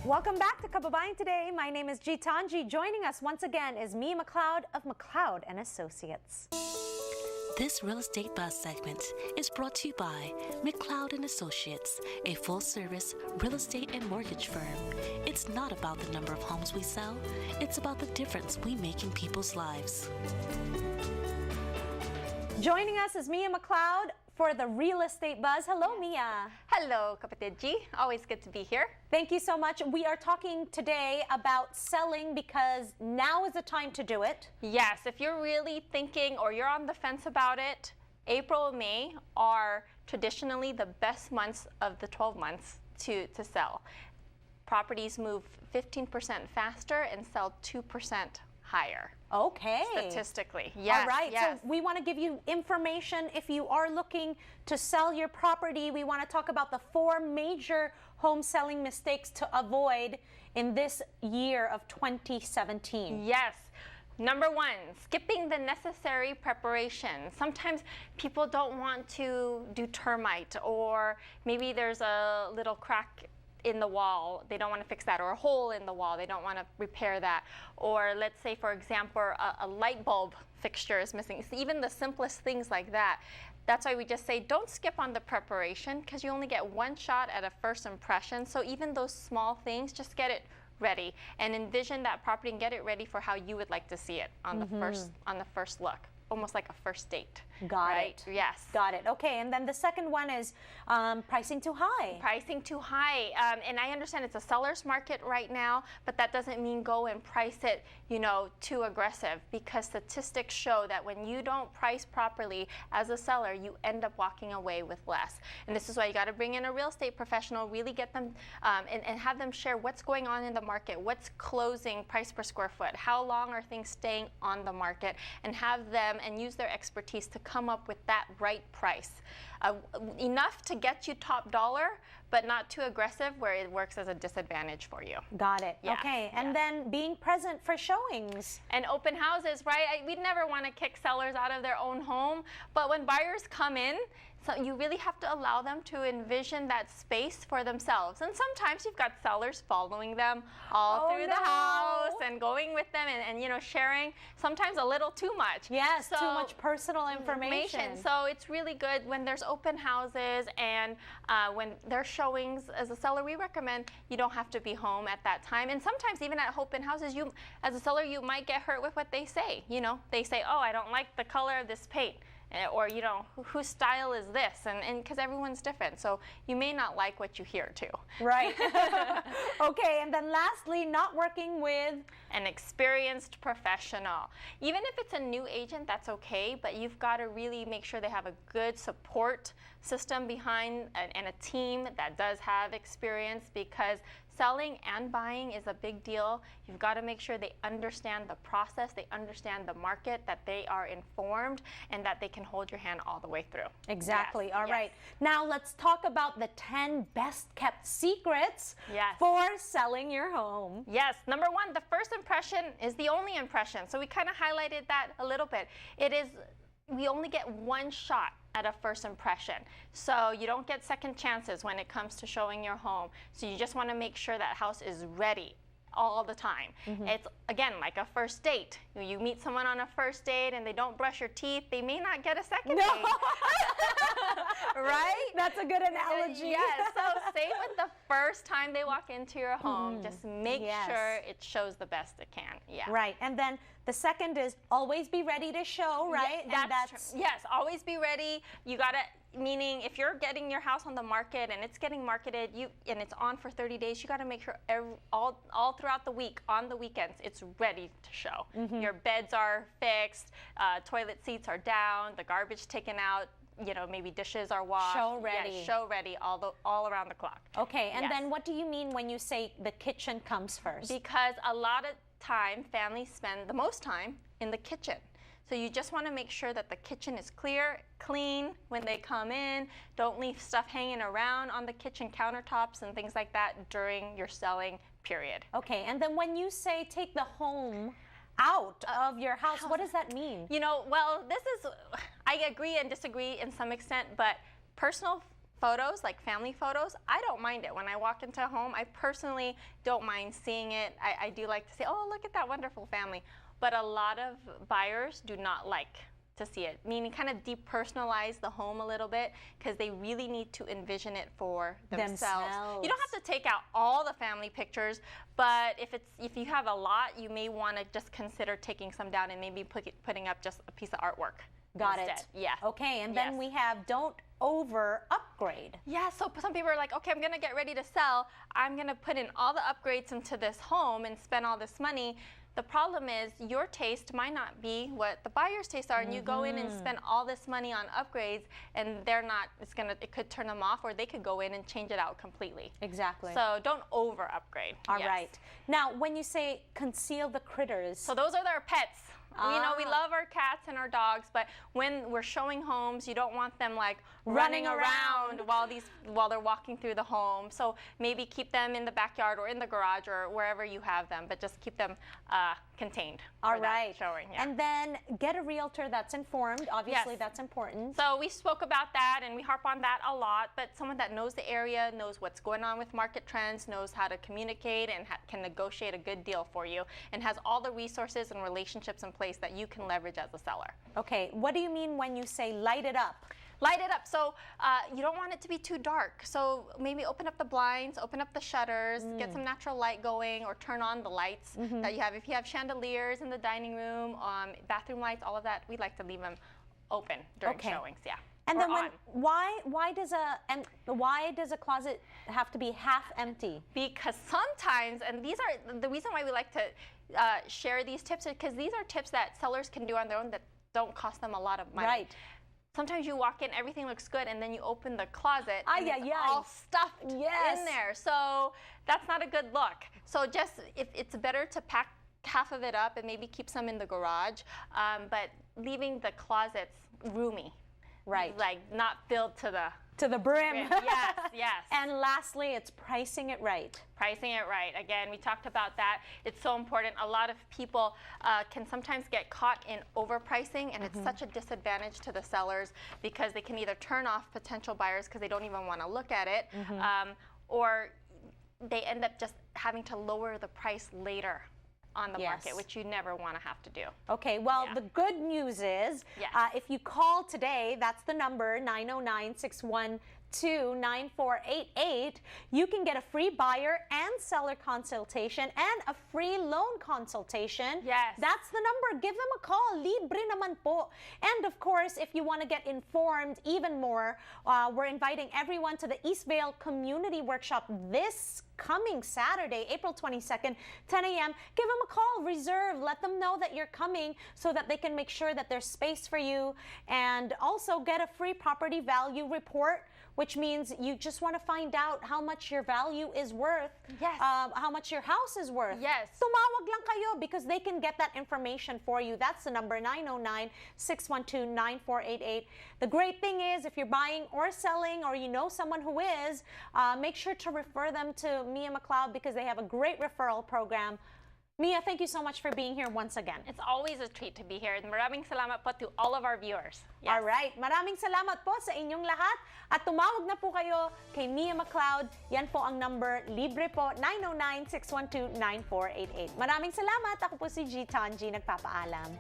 Welcome back to Kababayan Today. My name is Gitanji. Joining us once again is me, McLeod of McLeod and Associates. This real estate buzz segment is brought to you by McLeod and Associates, a full-service real estate and mortgage firm. It's not about the number of homes we sell, it's about the difference we make in people's lives. Joining us is Mia McLeod for the Real Estate Buzz. Hello, Mia. Hello, Kapatid G. Always good to be here. Thank you so much. We are talking today about selling because now is the time to do it. Yes, if you're really thinking or you're on the fence about it, April and May are traditionally the best months of the 12 months to sell. Properties move 15% faster and sell 2% higher. Okay. Statistically, yes. All right, yes. so we want to give you information. If you are looking to sell your property, we want to talk about the 4 major home selling mistakes to avoid in this year of 2017. Yes. Number 1, skipping the necessary preparation. Sometimes people don't want to do termite, or maybe there's a little crack in the wall, they don't want to fix that, or a hole in the wall, they don't want to repair that. Or let's say, for example, a light bulb fixture is missing. So even the simplest things like that. That's why we just say don't skip on the preparation, because you only get one shot at a first impression. So even those small things, just get it ready and envision that property and get it ready for how you would like to see it on the first look. Almost like a first date. Got it. Yes. Got it. Okay, and then the second one is pricing too high. Pricing too high. And I understand it's a seller's market right now, but that doesn't mean go and price it, too aggressive, because statistics show that when you don't price properly as a seller, you end up walking away with less. And this is why you got to bring in a real estate professional, really get them and have them share what's going on in the market, what's closing price per square foot, how long are things staying on the market, and have them and use their expertise to come up with that right price. Enough to get you top dollar, but not too aggressive where it works as a disadvantage for you. Got it. Yes, okay, and yes. then being present for showings. And open houses, right? We'd never want to kick sellers out of their own home, but when buyers come in, so you really have to allow them to envision that space for themselves. And sometimes you've got sellers following them all through the house and going with them and sharing sometimes a little too much. Yes, too much personal information. So it's really good when there's open houses and when there's showings. As a seller, we recommend you don't have to be home at that time. And sometimes even at open houses, you, as a seller, you might get hurt with what they say. They say, oh, I don't like the color of this paint. Or, whose style is this? And because everyone's different. So you may not like what you hear too. Right. Okay, and then lastly, not working with an experienced professional. Even if it's a new agent, that's okay, but you've got to really make sure they have a good support system behind and a team that does have experience, because selling and buying is a big deal. You've got to make sure they understand the process, they understand the market, that they are informed, and that they can hold your hand all the way through. Exactly. Yes, All right. Now let's talk about the 10 best kept secrets for selling your home. Yes. Number 1, the first impression is the only impression. So we kind of highlighted that a little bit. We only get one shot at a first impression. So you don't get second chances when it comes to showing your home. So you just want to make sure that house is ready all the time. It's, again, like a first date. You meet someone on a first date and they don't brush your teeth, they may not get a second date. Right? That's a good analogy. Yes, so same with the first time they walk into your home. Just make sure it shows the best it can. Yeah. Right, and then the second is always be ready to show, right? Yeah, that's yes, always be ready. You gotta, meaning if you're getting your house on the market and it's getting marketed, and it's on for 30 days, you gotta make sure all throughout the week, on the weekends, it's ready to show. Your beds are fixed, toilet seats are down, the garbage taken out, maybe dishes are washed. Show ready. Yeah, show ready all around the clock. Okay, and then what do you mean when you say the kitchen comes first? Because a lot of time, families spend the most time in the kitchen. So you just want to make sure that the kitchen is clear, clean when they come in. Don't leave stuff hanging around on the kitchen countertops and things like that during your selling period. Okay, and then when you say take the home out of your house, what does that mean? Well, I agree and disagree in some extent, but personal photos, like family photos, I don't mind it. When I walk into a home, I personally don't mind seeing it. I do like to say, oh, look at that wonderful family. But a lot of buyers do not like to see it, meaning kind of depersonalize the home a little bit because they really need to envision it for themselves. You don't have to take out all the family pictures, but if you have a lot, you may want to just consider taking some down and maybe putting up just a piece of artwork. Got instead. it. Yeah. Okay, and then we have don't over upgrade. Yeah, so some people are like, okay, I'm gonna get ready to sell. I'm gonna put in all the upgrades into this home and spend all this money. The problem is your taste might not be what the buyer's tastes are, and you go in and spend all this money on upgrades, and they're not. It could turn them off, or they could go in and change it out completely. Exactly. So don't over upgrade. All right. Now, when you say conceal the critters, so those are their pets. You know, we love our cats and our dogs, but when we're showing homes, you don't want them like running around while they're walking through the home. So maybe keep them in the backyard or in the garage or wherever you have them, but just keep them contained. All right. Showing. Yeah. And then get a realtor that's informed. Obviously, that's important. So we spoke about that, and we harp on that a lot, but someone that knows the area, knows what's going on with market trends, knows how to communicate and can negotiate a good deal for you, and has all the resources and relationships in place that you can leverage as a seller. Okay, what do you mean when you say light it up? Light it up. So you don't want it to be too dark. So maybe open up the blinds, open up the shutters, get some natural light going, or turn on the lights that you have. If you have chandeliers in the dining room, bathroom lights, all of that, we like to leave them open during showings. Yeah. And then why does a closet have to be half empty? Because sometimes, and these are the reason why we like to share these tips, is because these are tips that sellers can do on their own that don't cost them a lot of money. Right. Sometimes you walk in, everything looks good, and then you open the closet, and it's all stuffed in there. So that's not a good look. So just, if it's better to pack half of it up and maybe keep some in the garage, but leaving the closets roomy. Right. Like not filled to the brim. Yes, yes. And lastly, it's pricing it right. Pricing it right. Again, we talked about that. It's so important. A lot of people can sometimes get caught in overpricing, and it's such a disadvantage to the sellers because they can either turn off potential buyers because they don't even want to look at it, or they end up just having to lower the price later on the market, which you never want to have to do. Okay, well, the good news is if you call today, that's the number, 909-612-9488, you can get a free buyer and seller consultation and a free loan consultation. Yes. That's the number. Give them a call. Libre naman po. And of course, if you want to get informed even more, we're inviting everyone to the Eastvale Community Workshop this coming Saturday, April 22nd, 10 a.m. Give them a call, reserve, let them know that you're coming so that they can make sure that there's space for you, and also get a free property value report, which means you just want to find out how much your value is worth, how much your house is worth. Yes. Tumawag lang kayo because they can get that information for you. That's the number, 909-612-9488. The great thing is, if you're buying or selling, or you know someone who is, make sure to refer them to Mia McLeod because they have a great referral program. Mia, thank you so much for being here once again. It's always a treat to be here. Maraming salamat po to all of our viewers. Yes. All right. Maraming salamat po sa inyong lahat. At tumawag na po kayo kay Mia McLeod. Yan po ang number. Libre po, 909-612-9488. Maraming salamat. Ako po si G. Tanji. Nagpapaalam.